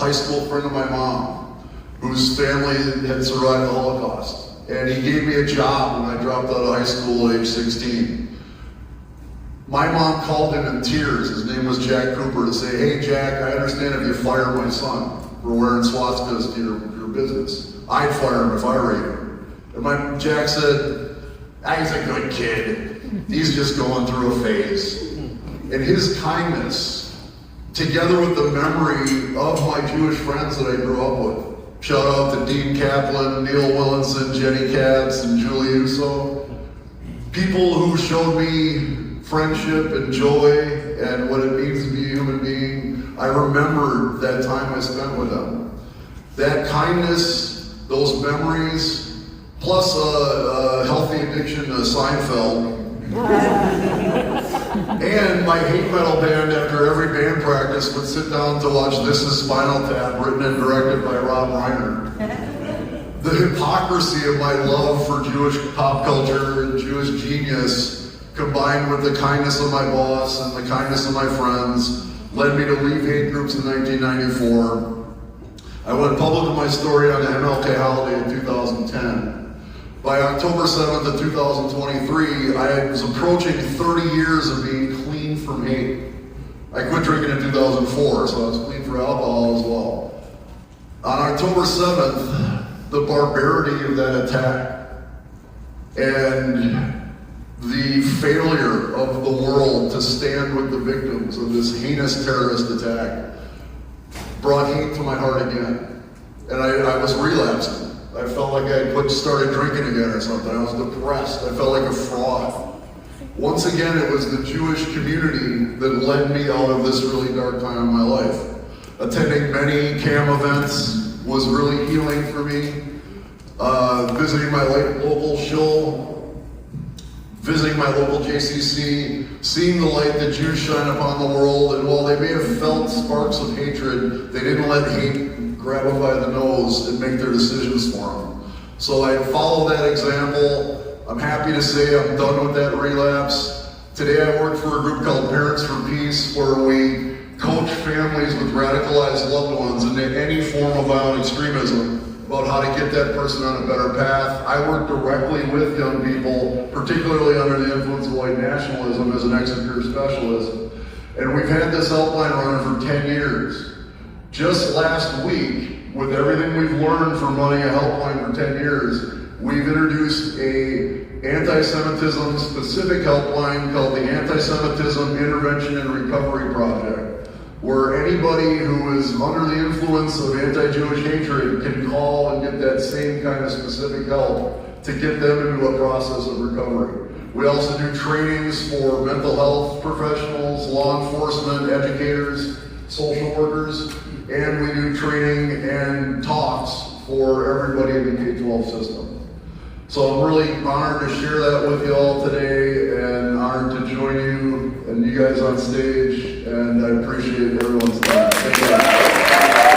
high school friend of my mom, whose family had survived the Holocaust. And he gave me a job when I dropped out of high school at age 16. My mom called him in tears, his name was Jack Cooper, to say, "Hey Jack, I understand if you fire my son for wearing swastikas to your business. I'd fire him if I were you." And Jack said, "He's a good kid. He's just going through a phase." And his kindness, together with the memory of my Jewish friends that I grew up with, shout out to Dean Kaplan, Neil Willinson, Jenny Katz, and Julie Uso, people who showed me friendship and joy and what it means to be a human being. I remember that time I spent with them. That kindness, those memories, plus a healthy addiction to Seinfeld, and my hate metal band after every band practice would sit down to watch This Is Spinal Tap, written and directed by Rob Reiner. The hypocrisy of my love for Jewish pop culture and Jewish genius, combined with the kindness of my boss and the kindness of my friends, led me to leave hate groups in 1994. I went public with my story on the MLK holiday in 2010. By October 7th of 2023, I was approaching 30 years of being clean from hate. I quit drinking in 2004, so I was clean for alcohol as well. On October 7th, the barbarity of that attack and the failure of the world to stand with the victims of this heinous terrorist attack brought hate to my heart again. And I was relapsing. I felt like I had started drinking again or something. I was depressed. I felt like a fraud. Once again, it was the Jewish community that led me out of this really dark time in my life. Attending many CAM events was really healing for me. Visiting my local shul, visiting my local JCC, seeing the light that Jews shine upon the world, and while they may have felt sparks of hatred, they didn't let hate grab them by the nose and make their decisions for them. So I follow that example. I'm happy to say I'm done with that relapse. Today I work for a group called Parents for Peace, where we coach families with radicalized loved ones into any form of violent extremism about how to get that person on a better path. I work directly with young people, particularly under the influence of white nationalism as an exit career specialist. And we've had this helpline running for 10 years. Just last week, with everything we've learned from running a helpline for 10 years, we've introduced a anti-Semitism specific helpline called the Anti-Semitism Intervention and Recovery Project, where anybody who is under the influence of anti-Jewish hatred can call and get that same kind of specific help to get them into a process of recovery. We also do trainings for mental health professionals, law enforcement, educators, social workers, and we do training and talks for everybody in the K-12 system. So I'm really honored to share that with you all today, and honored to join you and you guys on stage, and I appreciate everyone's time. Thank you.